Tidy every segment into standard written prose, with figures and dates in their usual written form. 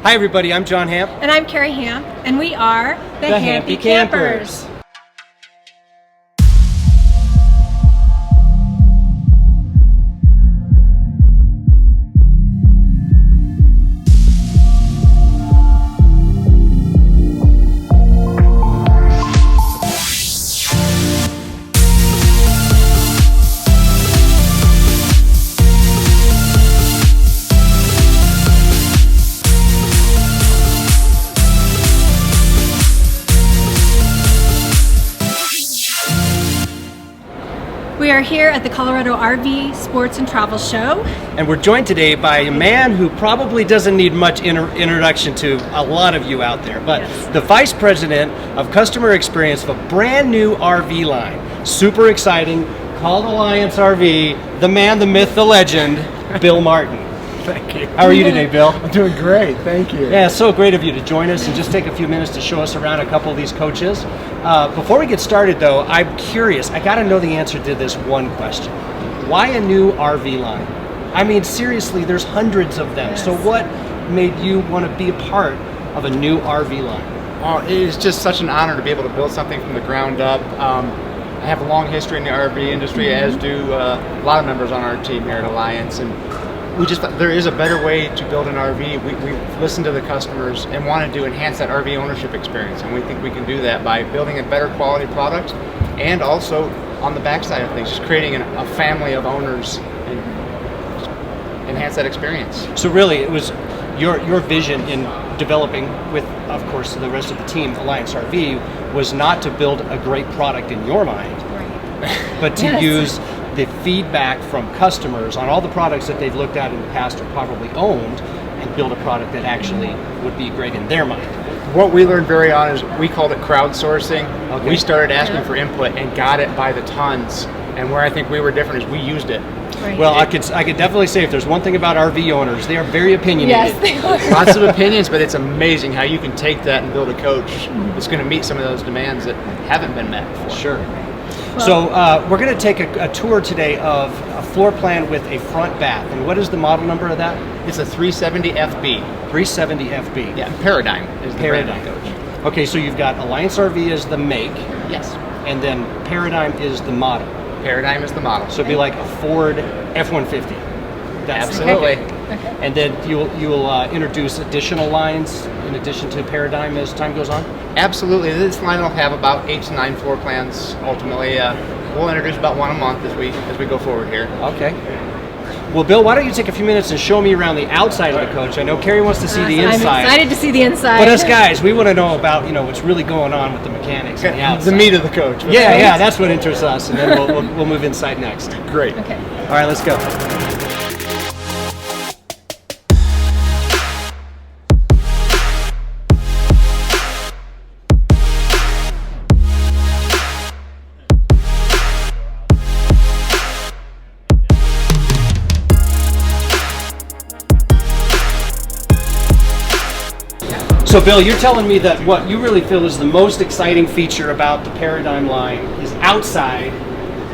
Hi everybody, I'm John Hamp. And I'm Carrie Hamp, and we are the Hampy Campers. We are here at the Colorado RV Sports and Travel Show. And we're joined today by a man who probably doesn't need much introduction to a lot of you out there, but Yes. the Vice President of Customer Experience of a brand new RV line. Super exciting, called Alliance RV, the man, the myth, the legend, Bill Martin. Thank you. How are you today, Bill? I'm doing great, thank you. Yeah, it's so great of you to join us and just take a few minutes to show us around a couple of these coaches. Before we get started though, I'm curious, I gotta know the answer to this one question. Why a new RV line? I mean, seriously, there's hundreds of them. Yes. So what made you want to be a part of a new RV line? Oh, it is just such an honor to be able to build something from the ground up. I have a long history in the RV industry, as do a lot of members on our team here at Alliance, and we just thought there is a better way to build an RV. We've listened to the customers and wanted to enhance that RV ownership experience, and we think we can do that by building a better quality product and also on the backside of things, just creating a family of owners and just enhance that experience. So really, it was your vision in developing with, of course, the rest of the team, Alliance RV, was not to build a great product in your mind, but to Yes. use the feedback from customers on all the products that they've looked at in the past or probably owned and build a product that actually would be great in their mind. What we learned very on is we called it crowdsourcing. Okay. We started asking for input and got it by the tons. And where I think we were different is we used it. Right. Well, I could definitely say if there's one thing about RV owners, they are very opinionated. Yes, they are. Lots of opinions, but it's amazing how you can take that and build a coach that's going to meet some of those demands that haven't been met before. Sure. So we're going to take a tour today of a floor plan with a front bath. And what is the model number of that? It's a 370 FB. 370 FB. Yeah, Paradigm is the brand Paradigm. new coach. Okay, so you've got Alliance RV as the make, Yes. and then Paradigm is the model. Paradigm is the model. So it'd be like a Ford F-150. That's Absolutely. And then you'll introduce additional lines in addition to Paradigm as time goes on? Absolutely. This line will have about 8 to 9 floor plans ultimately. We'll introduce about one a month as we go forward here. Okay. Well, Bill, why don't you take a few minutes and show me around the outside of the coach? I know Carrie wants to see the inside. I'm excited to see the inside. But us guys, we want to know about what's really going on with the mechanics and the outside. The meat of the coach. Yeah, that's what interests us, and then we'll move inside next. Great. Okay. All right, let's go. So Bill, you're telling me that what you really feel is the most exciting feature about the Paradigm line is outside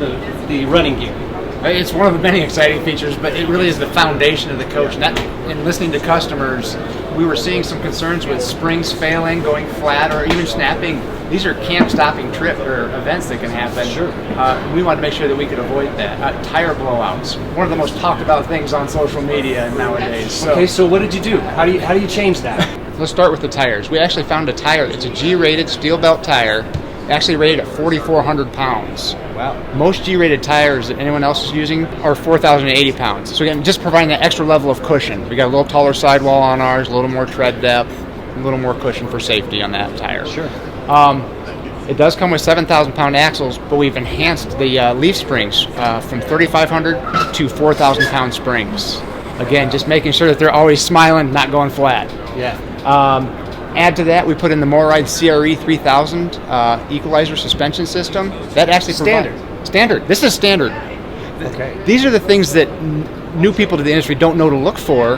the running gear. It's one of the many exciting features, but it really is the foundation of the coach. In listening to customers, we were seeing some concerns with springs failing, going flat, or even snapping. These are camp-stopping trip or events that can happen. Sure. We wanted to make sure that we could avoid that. Tire blowouts, one of the most talked about things on social media nowadays. Okay, so what did you do? How do you change that? Let's start with the tires. We actually found a tire. It's a G-rated steel belt tire, actually rated at 4,400 pounds. Wow. Most G-rated tires that anyone else is using are 4,080 pounds. So again, just providing that extra level of cushion. We got a little taller sidewall on ours, a little more tread depth, a little more cushion for safety on that tire. Sure. It does come with 7,000 pound axles, but we've enhanced the leaf springs from 3,500 to 4,000 pound springs. Again, just making sure that they're always smiling, not going flat. Yeah. Add to that, we put in the Moride CRE 3000 Equalizer Suspension system. That actually standard. This is standard. Okay. These are the things that new people to the industry don't know to look for,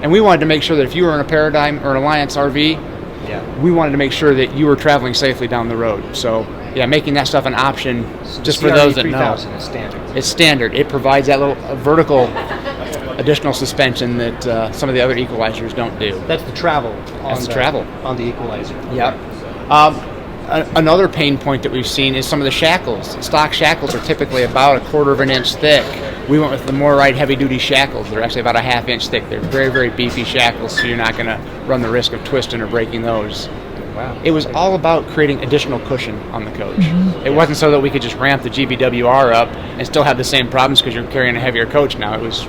and we wanted to make sure that if you were in a Paradigm or an Alliance RV, we wanted to make sure that you were traveling safely down the road. So, yeah, making that stuff an option just for those that know. Is standard. It's standard. It provides that little vertical additional suspension that some of the other Equalizers don't do. That's the travel. That's the travel on the Equalizer. Yep. Another pain point that we've seen is some of the shackles. Stock shackles are typically about 1/4 of an inch thick. We went with the more heavy-duty shackles. They're actually about 1/2 inch thick. They're very, very beefy shackles, so you're not going to run the risk of twisting or breaking those. Wow. It was all about creating additional cushion on the coach. It wasn't so that we could just ramp the GVWR up and still have the same problems because you're carrying a heavier coach now. It was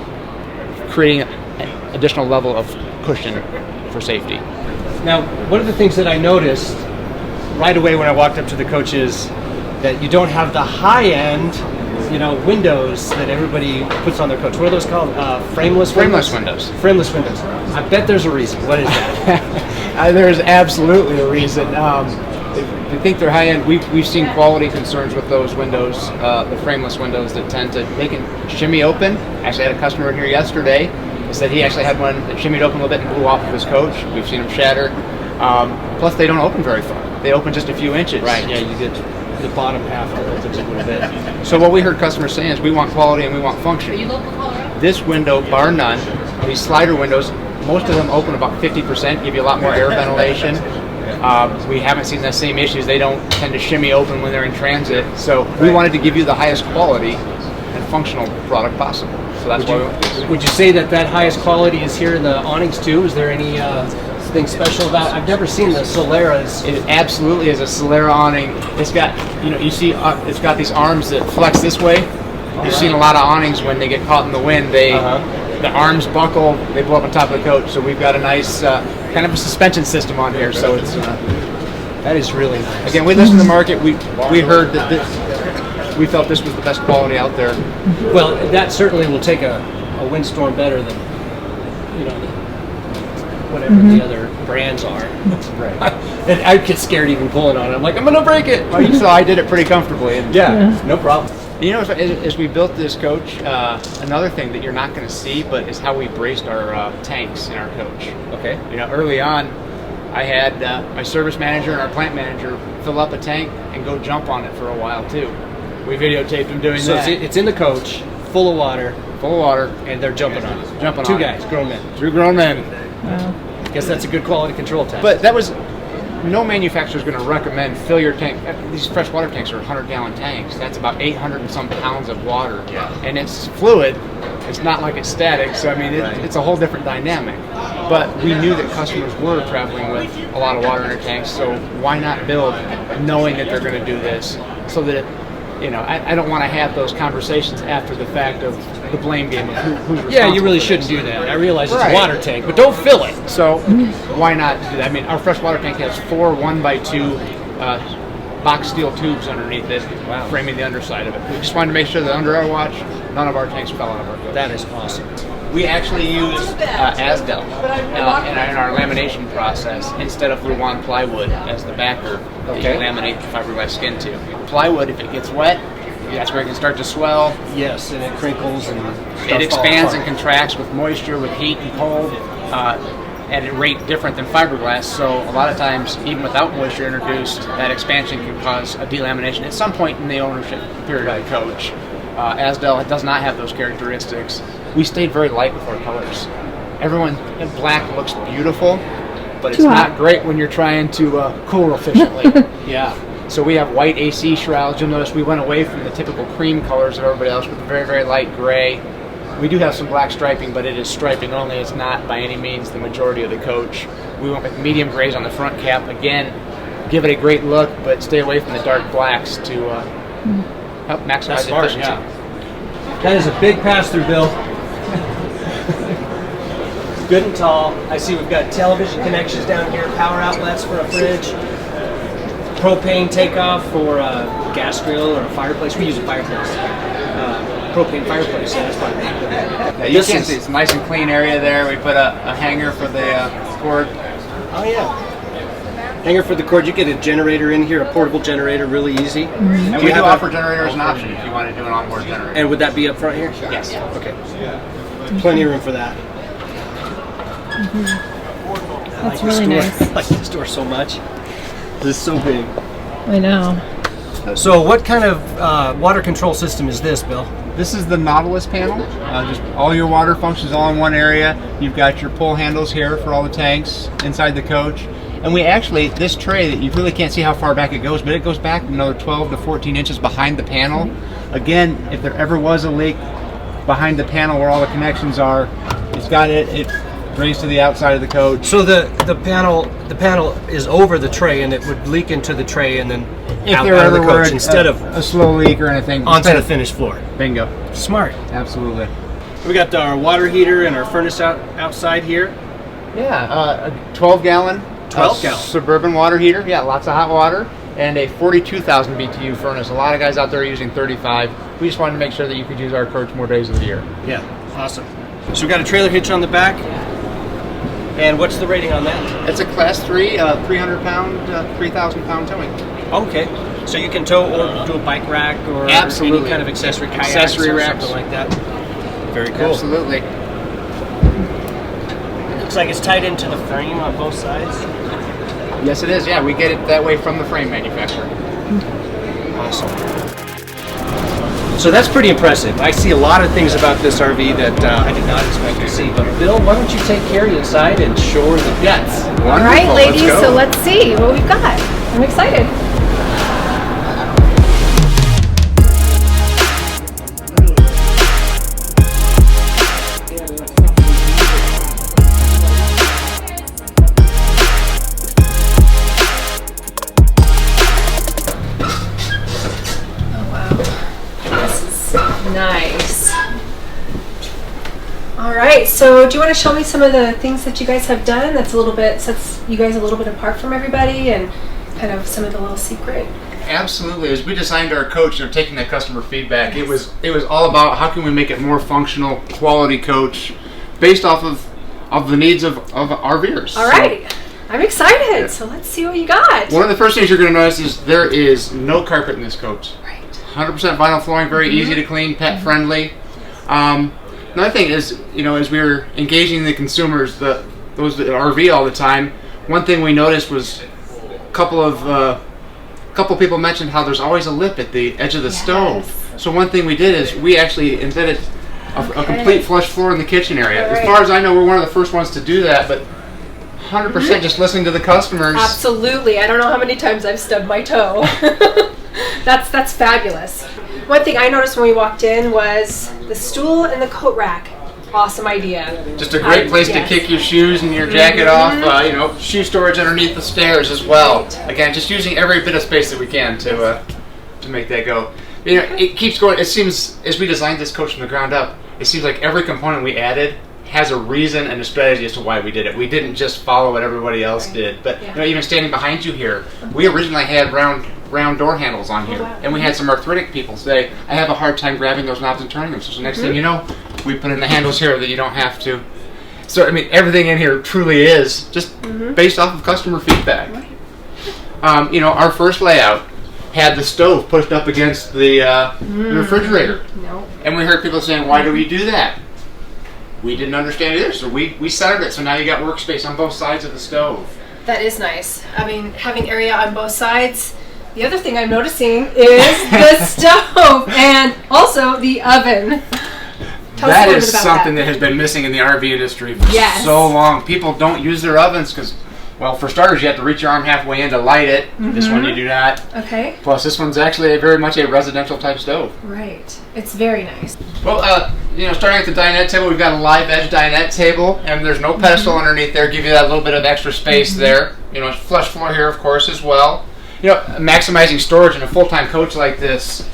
creating an additional level of cushion for safety. Now, one of the things that I noticed right away when I walked up to the coach is that you don't have the high-end, windows that everybody puts on their coach. What are those called? Frameless windows? Frameless windows. Frameless windows. I bet there's a reason. What is that? There's absolutely a reason. If you think they're high-end, we've seen quality concerns with those windows, the frameless windows that they can shimmy open. Actually, I had a customer in here yesterday. He said he actually had one that shimmied open a little bit and blew off of his coach. We've seen them shatter. Plus, they don't open very far. They open just a few inches. Right, yeah, you get the bottom half opens a little bit. So what we heard customers saying is we want quality and we want function. This window, bar none, these slider windows, most of them open about 50%, give you a lot more air ventilation. We haven't seen the same issues. They don't tend to shimmy open when they're in transit. So we wanted to give you the highest quality and functional product possible. So that's why we went with this. Would you say that highest quality is here in the awnings too? Is there any thing special about? I've never seen the Soleras. It absolutely is a Solera awning. It's got, you see, it's got these arms that flex this way. You've seen a lot of awnings when they get caught in the wind. The arms buckle, they blow up on top of the coach. So we've got a nice kind of a suspension system on here. So it's that is really nice. Again, we listened to the market. We heard that we felt this was the best quality out there. Well, that certainly will take a windstorm better than whatever the other brands are. Right. And I get scared even pulling on it. I'm like, I'm gonna break it. Well, you saw I did it pretty comfortably. And No problem. as we built this coach, another thing that you're not going to see, but is how we braced our tanks in our coach. Okay. Early on, I had my service manager and our plant manager fill up a tank and go jump on it for a while too. We videotaped them doing So that. it's in the coach, full of water, and they're jumping on it. Jumping Two on guys, it. grown men. Two grown men. Wow. Guess that's a good quality control test. But that was, no manufacturer is going to recommend fill your tank. These freshwater tanks are 100-gallon tanks. That's about 800 and some pounds of water. Yeah. And it's fluid. It's not like it's static. So, I mean, it's a whole different dynamic. But we knew that customers were traveling with a lot of water in their tanks. So why not build knowing that they're going to do this so that, I don't want to have those conversations after the fact of the blame game of who's responsible. Yeah, you really shouldn't do that. I realize it's Right. a water tank, but don't fill it. So why not do that? I mean, our freshwater tank has 4 1x2 box steel tubes underneath it, framing the underside of it. We just wanted to make sure that under our watch, none of our tanks fell out of our coach. That is awesome. We actually use Asdel in our lamination process instead of Luan plywood as the backer that you laminate the fiberglass skin to. Plywood, if it gets wet, that's where it can start to swell. Yes, and it crinkles and It expands and contracts with moisture, with heat and cold, at a rate different than fiberglass. So a lot of times, even without moisture introduced, that expansion can cause a delamination at some point in the ownership period of the coach. Asdel does not have those characteristics. We stayed very light with our colors. Everyone in black looks beautiful, but it's not great when you're trying to cool efficiently. Yeah. So we have white AC shrouds. You'll notice we went away from the typical cream colors of everybody else with very, very light gray. We do have some black striping, but it is striping only. It's not by any means the majority of the coach. We went with medium grays on the front cap. Again, give it a great look, but stay away from the dark blacks to help maximize the efficiency. That is a big pass-through, Bill. Good and tall. I see we've got television connections down here, power outlets for a fridge, propane takeoff for a gas grill or a fireplace. We use a fireplace. Propane fireplace, so that's fine. Yeah, you can see it's a nice and clean area there. We put a hanger for the cord. Oh yeah. Hanger for the cord. You get a generator in here, a portable generator, really easy. And we do offer generator as an option if you want to do an onboard generator. And would that be up front here? Yes. Okay. Plenty of room for that. That's really nice. I like this door so much. This is so big. I know. So what kind of water control system is this, Bill? This is the Nautilus panel. Just all your water functions all in one area. You've got your pull handles here for all the tanks inside the coach. And we actually, this tray that you really can't see how far back it goes, but it goes back another 12 to 14 inches behind the panel. Again, if there ever was a leak behind the panel where all the connections are, it's got it drains to the outside of the coach. So the panel is over the tray, and it would leak into the tray and then If out there of ever the were coach instead of a slow leak or anything, onto the finished floor. Bingo. Smart. Absolutely. We got our water heater and our furnace outside here. Yeah, a 12-gallon 12-gallon Suburban water heater. Yeah, lots of hot water. And a 42,000 BTU furnace. A lot of guys out there are using 35. We just wanted to make sure that you could use our coach more days of the year. Yeah, awesome. So we got a trailer hitch on the back. And what's the rating on that? It's a Class 3, 300-pound, 3,000-pound towing. Okay. So you can tow or do a bike rack or Absolutely. any kind of accessory kayak Accessory or racks. something like that. Very cool. Absolutely. Looks like it's tied into the frame on both sides. Yes, it is. Yeah, we get it that way from the frame manufacturer. Awesome. So that's pretty impressive. I see a lot of things about this RV that I did not expect to see. But Bill, why don't you take care of the inside and show her the guts? All right, ladies, so let's see what we've got. I'm excited. Nice. All right, so do you want to show me some of the things that you guys have done that's sets you guys a little bit apart from everybody, and kind of some of the little secret? Absolutely. As we designed our coach, taking that customer feedback, it was all about how can we make it more functional, quality coach based off of the needs of RVers. All right. I'm excited. So let's see what you got. One of the first things you're going to notice is there is no carpet in this coach. Right. 100% vinyl flooring, very easy to clean, pet friendly. Another thing is, as we were engaging the consumers, those that RV all the time, one thing we noticed was a couple people mentioned how there's always a lip at the edge of the stove. So one thing we did is we actually embedded a complete flush floor in the kitchen area. As far as I know, we're one of the first ones to do that, but 100% just listening to the customers. Absolutely. I don't know how many times I've stubbed my toe. That's fabulous. One thing I noticed when we walked in was the stool and the coat rack. Awesome idea. Just a great place to kick your shoes and your jacket off. Shoe storage underneath the stairs as well. Right. Again, just using every bit of space that we can to make that go. It keeps going. It seems, as we designed this coach from the ground up, it seems like every component we added has a reason and a strategy as to why we did it. We didn't just follow what everybody else did. But even standing behind you here, we originally had round door handles on here, and we had some arthritic people say, I have a hard time grabbing those knobs and turning them. So the next thing you know, we put in the handles here that you don't have to. So everything in here truly is just based off of customer feedback. Our first layout had the stove pushed up against the refrigerator, and we heard people saying, why do we do that? We didn't understand either, so we centered it, so now you got workspace on both sides of the stove. That is nice. Having area on both sides. The other thing I'm noticing is the stove and also the oven. That is something that has been missing in the RV industry for so long. People don't use their ovens because, well, for starters, you have to reach your arm halfway in to light it. This one you do not. Okay. Plus, this one's actually very much a residential type stove. Right. It's very nice. Well, starting at the dinette table, we've got a live edge dinette table, and there's no pedestal underneath there. Give you that little bit of extra space there. Flush floor here, of course, as well. Maximizing storage in a full-time coach like this.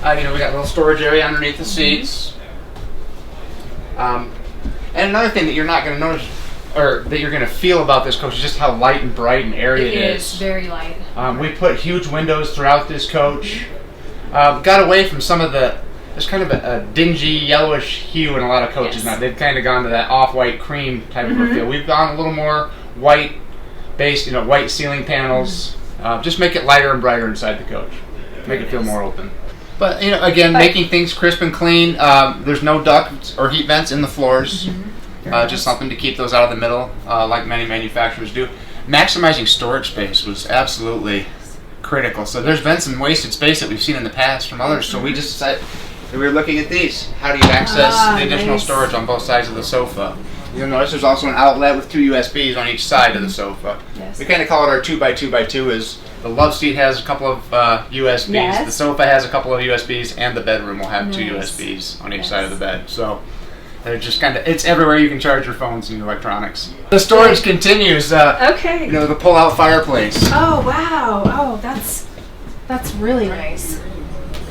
We got a little storage area underneath the seats. And another thing that you're not going to notice, or that you're going to feel about this coach, is just how light and bright and airy it is. It is very light. We put huge windows throughout this coach. Got away from some of there's kind of a dingy yellowish hue in a lot of coaches now. They've kind of gone to that off-white cream type of a feel. We've gone a little more white-based, white ceiling panels. Just make it lighter and brighter inside the coach. Make it feel more open. But, again, making things crisp and clean. There's no ducts or heat vents in the floors. Just something to keep those out of the middle, like many manufacturers do. Maximizing storage space was absolutely critical. So there's been some wasted space that we've seen in the past from others. So we just decided, we were looking at these. How do you access the additional nice. storage on both sides of the sofa? You'll notice there's also an outlet with 2 USBs on each side of the sofa. Yes. We kind of call it our 2x2x2. Is the love seat has a couple of USBs, Yes. the sofa has a couple of USBs, and the bedroom will have 2 Nice. USBs on each Yes. side of the bed. So they're just kind of, it's everywhere you can charge your phones and your electronics. The storage continues. Okay. You know, the pull-out fireplace. Oh wow! Oh, that's really nice.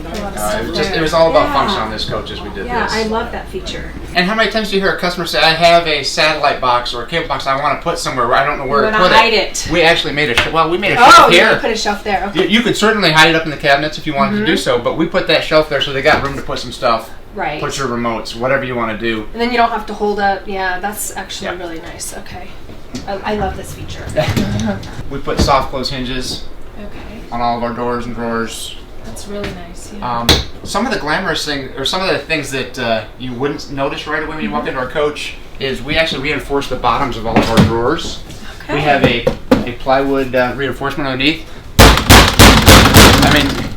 A lot of stuff It was all about Yeah. function on this coach as we did Yeah, this. I love that feature. And how many times do you hear a customer say, I have a satellite box or a cable box I want to put somewhere where I don't know where You to wanna put hide it. We actually made a we made a Oh, shelf you here. put a shelf there. Okay. You could certainly hide it up in the cabinets if you wanted to do so, but we put that shelf there so they got room to put some stuff. Right. Put your remotes, whatever you want to do. And then you don't have to hold up. Yeah, that's actually Yeah. really nice. Okay. I love this feature. We put soft close hinges Okay. on all of our doors and drawers. That's really nice. Yeah. Some of the glamorous things, or some of the things that you wouldn't notice right away when you walk into our coach, is we actually reinforce the bottoms of all of our drawers. Okay. We have a plywood reinforcement underneath. I mean,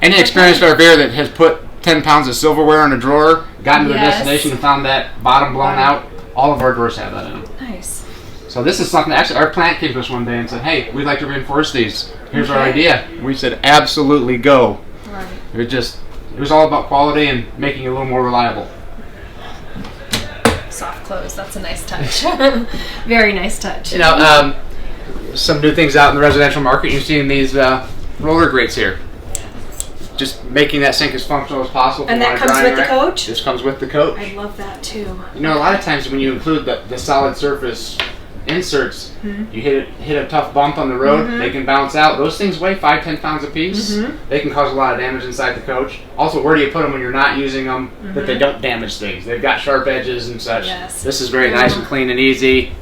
any experienced RVer that has put 10 pounds of silverware in a drawer, gotten to the Yes. destination and found that bottom blown out, all of our drawers have that in them. Nice. So this is something, actually our plant came to us one day and said, hey, we'd like to reinforce these. Here's our Okay. idea. We said, absolutely go. Right. It was all about quality and making it a little more reliable. Soft close. That's a nice touch. Very nice touch. You know, some new things out in the residential market. You're seeing these roller grates here. Just making that sink as functional as possible. if And you that want a comes drying with the rack. coach? This comes with the coach. I love that too. You know, a lot of times when you include the solid surface inserts, you hit a tough bump on the road, they can bounce out. Those things weigh 5-10 pounds a piece. They can cause a lot of damage inside the coach. Also, where do you put them when you're not using them that they don't damage things? They've got sharp edges and such. Yes. This is very nice and clean and easy.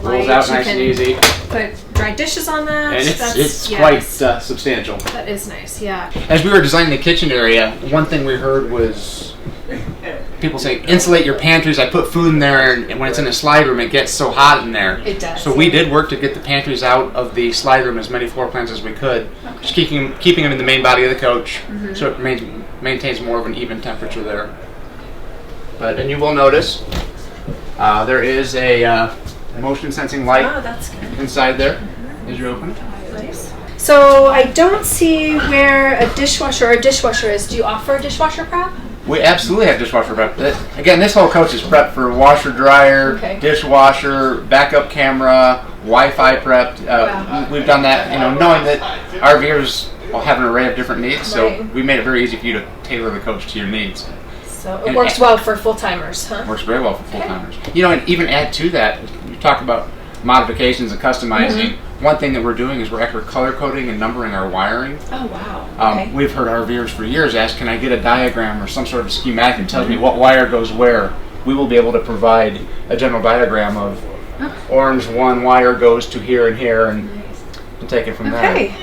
Rolls Light, out you nice and can easy. Put dry dishes on that. And That's, it's yes. quite substantial. That is nice. Yeah. As we were designing the kitchen area, one thing we heard was people saying, insulate your pantries. I put food in there, and when it's in a slide room, it gets so hot in there. It does. So we did work to get the pantries out of the slide room as many floor plans as we could, just keeping them in the main body of the coach, so it maintains more of an even temperature there. And you will notice there is a motion sensing light Oh, that's good. inside there as you open it. Nice. So I don't see where a dishwasher is. Do you offer a dishwasher prep? We absolutely have dishwasher prep. Again, this whole coach is prepped for washer, dryer, Okay. dishwasher, backup camera, Wi-Fi prepped. Wow. We've done that, knowing that RVers will have an array of different needs, so Right. we made it very easy for you to tailor the coach to your needs. So it works well for full timers, huh? Works very well for full-timers. And even add to that, you talk about modifications and customizing. One thing that we're doing is we're actually color coding and numbering our wiring. Oh wow. Okay. We've heard RVers for years ask, can I get a diagram or some sort of schematic that tells me what wire goes where? We will be able to provide a general diagram of orange one wire goes to here and here, and take it from there. Okay.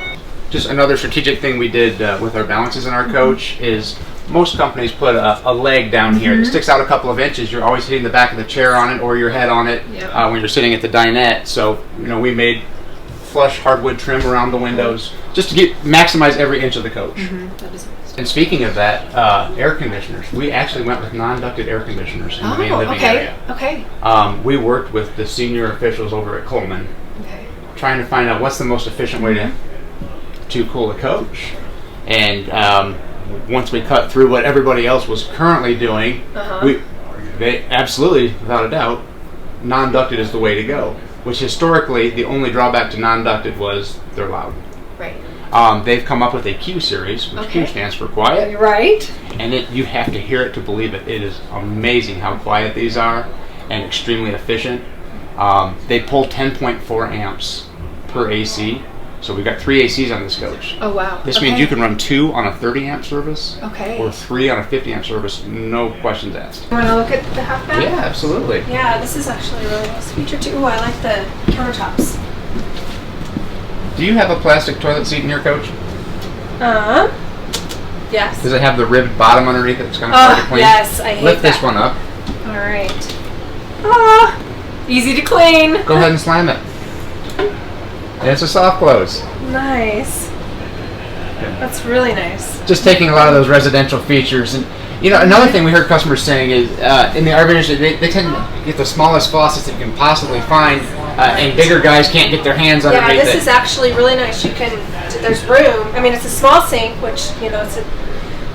Just another strategic thing we did with our balances in our coach is most companies put a leg down here that sticks out a couple of inches. You're always hitting the back of the chair on it or your head on it Yep. when you're sitting at the dinette. So we made flush hardwood trim around the windows just to maximize every inch of the coach. That is nice. And speaking of that, air conditioners. We actually went with non-ducted air conditioners in the main living area. Okay. We worked with the senior officials over at Coleman, Okay. trying to find out what's the most efficient way to cool a coach. And once we cut through what everybody else was currently doing, they absolutely, without a doubt, non-ducted is the way to go. Which historically, the only drawback to non-ducted was they're loud. Right. They've come up with a Q series, which Q stands for quiet. Right. And you have to hear it to believe it. It is amazing how quiet these are and extremely efficient. They pull 10.4 amps per AC. So we've got 3 ACs on this coach. Oh wow. This means you can run 2 on a 30 amp service Okay. or 3 on a 50 amp service, no questions asked. You want to look at the half bath? Yeah, absolutely. Yeah, this is actually a really nice feature too. Ooh, I like the countertops. Do you have a plastic toilet seat in your coach? Yes. Does it have the ribbed bottom underneath it? It's kind of hard to clean. Yes, I hate Lift that. this one up. All right. Ah, easy to clean. Go ahead and slam it. And it's a soft close. Nice. That's really nice. Just taking a lot of those residential features. And you know, another thing we heard customers saying is in the RV industry, they tend to get the smallest faucets that you can possibly find, and bigger guys can't get their hands underneath it. Yeah, this is actually really nice. You can, there's room. I mean, it's a small sink, which, you know,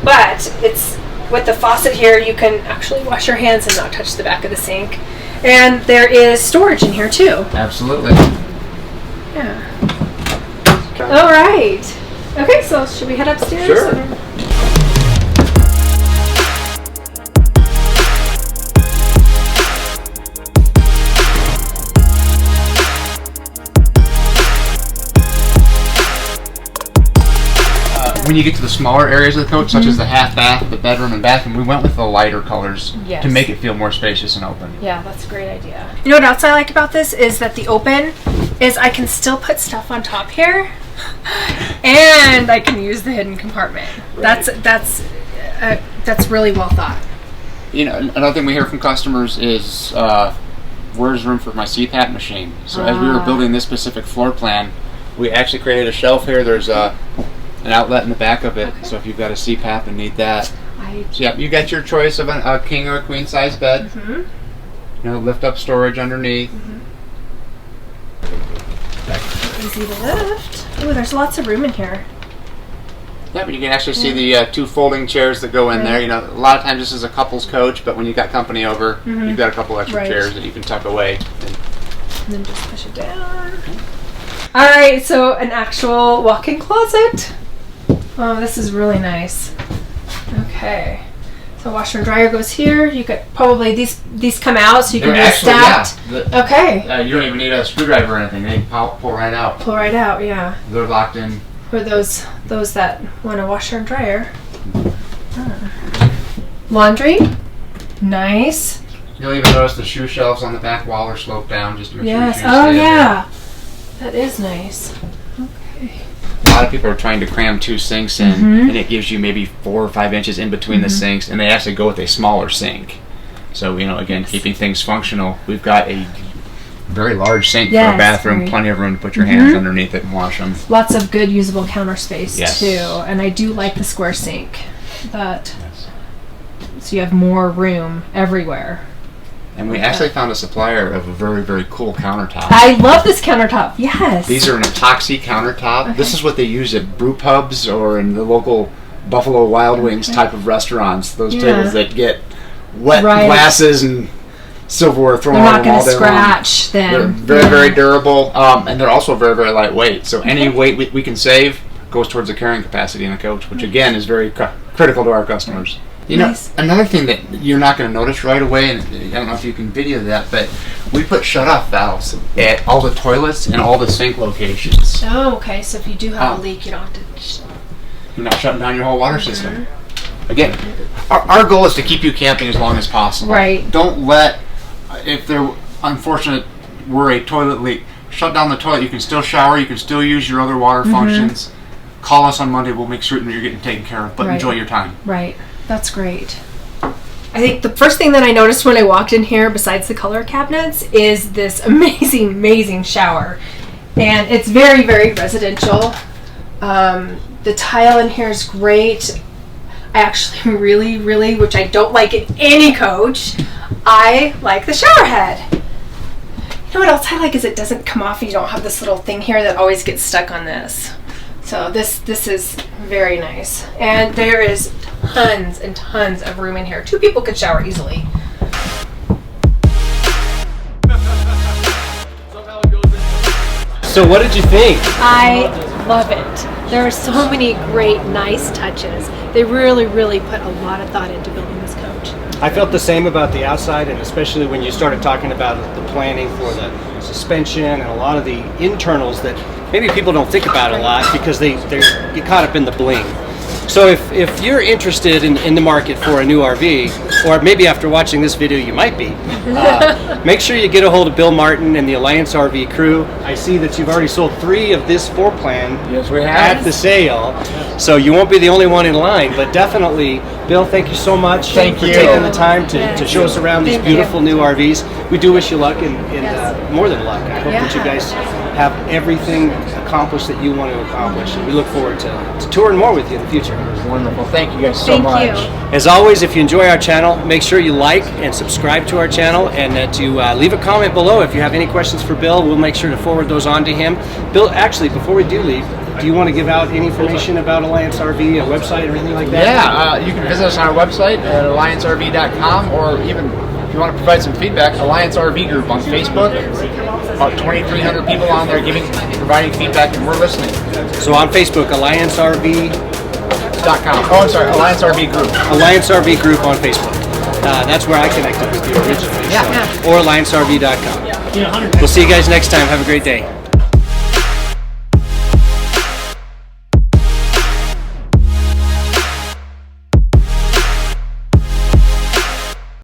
but it's, with the faucet here, you can actually wash your hands and not touch the back of the sink. And there is storage in here too. Absolutely. Yeah. All right. Okay, so should we head upstairs? Sure. When you get to the smaller areas of the coach, such as the half bath, the bedroom and bathroom, we went with the lighter colors to make it feel more spacious and open. Yeah, that's a great idea. You know what else I like about this is that the open is I can still put stuff on top here, and I can use the hidden compartment. Right. That's really well thought. You know, another thing we hear from customers is, where's room for my CPAP machine? So as we were building this specific floor plan, we actually created a shelf here. There's an outlet in the back of it, okay. So if you've got a CPAP and need that, so yeah, you got your choice of a king or a queen size bed. Mm-hmm. You know, lift up storage underneath. Mm-hmm. Easy to lift. Oh, there's lots of room in here. Yeah, but you can actually see the two folding chairs that go in there. You know, a lot of times this is a couple's coach, but when you've got company over, you've got a couple extra chairs that you can tuck away. And then just push it down. All right, so an actual walk-in closet. Oh, this is really nice. Okay, so washer and dryer goes here. You could probably these come out, so you can do stacked. Yeah, okay. You don't even need a screwdriver or anything. They pull right out. Pull right out, yeah. They're locked in. For those that want a washer and dryer. Laundry, nice. You'll even notice the shoe shelves on the back wall are sloped down just to make sure your shoes oh yeah, that is nice. Okay. A lot of people are trying to cram 2 sinks in, and it gives you maybe 4 or 5 inches in between the sinks, and they actually go with a smaller sink. So, you know, again, keeping things functional. We've got a very large sink for a bathroom, plenty of room to put your hands underneath it and wash them. Lots of good usable counter space too, and I do like the square sink. So you have more room everywhere. And we actually found a supplier of a very, very cool countertop. I love this countertop, yes. These are an epoxy countertop. Okay. This is what they use at brew pubs or in the local Buffalo Wild Wings type of restaurants. Those tables that get wet glasses and silverware thrown on them all day long. They're not going to scratch then. They're very, very durable, and they're also very, very lightweight. So any weight we can save goes towards the carrying capacity in a coach, which again is very critical to our customers. You know, another thing that you're not going to notice right away, and I don't know if you can video that, but we put shut-off valves at all the toilets and all the sink locations. Oh, okay. So if you do have a leak, you don't have to... You're not shutting down your whole water system. Again, our goal is to keep you camping as long as possible. Right. Don't let, if there, unfortunate, were a toilet leak, shut down the toilet. You can still shower. You can still use your other water functions. Call us on Monday. We'll make certain that you're getting taken care of, but enjoy your time. Right. That's great. I think the first thing that I noticed when I walked in here, besides the color cabinets, is this amazing, amazing shower. And it's very, very residential. The tile in here is great. I actually really, really, which I don't like in any coach, I like the shower head. You know what else I like is it doesn't come off and you don't have this little thing here that always gets stuck on this. So this is very nice. And there is tons and tons of room in here. 2 people could shower easily. So what did you think? I love it. There are so many great, nice touches. They really, really put a lot of thought into building this coach. I felt the same about the outside, and especially when you started talking about the planning for the suspension and a lot of the internals that maybe people don't think about a lot because they get caught up in the bling. So if you're interested in the market for a new RV, or maybe after watching this video you might be, make sure you get a hold of Bill Martin and the Alliance RV crew. I see that you've already sold 3 of this 4 plan we have. at the sale, so you won't be the only one in line, but definitely Bill, thank you so much Thank for you. taking the time to show us around these Thank you. beautiful new RVs. We do wish you luck and Yes. more than luck. I hope that you Yeah. guys have everything accomplished that you want to accomplish. And we look forward to touring more with you in the future. Wonderful. Thank you guys so Thank much. you. As always, if you enjoy our channel, make sure you like and subscribe to our channel, and that you leave a comment below if you have any questions for Bill. We'll make sure to forward those on to him. Bill, actually, before we do leave, do you want to give out any information about Alliance RV, a website or anything like that? Yeah, you can visit us on our website at alliancerv.com, or even if you want to provide some feedback, Alliance RV Group on Facebook. About 2,300 people on there providing feedback, and we're listening. So on Facebook, Alliance RV. .com. Oh, I'm sorry, Alliance RV Group. Alliance RV Group on Facebook. That's where I connected with you originally. Yeah. So, or alliancerv.com. We'll see you guys next time. Have a great day.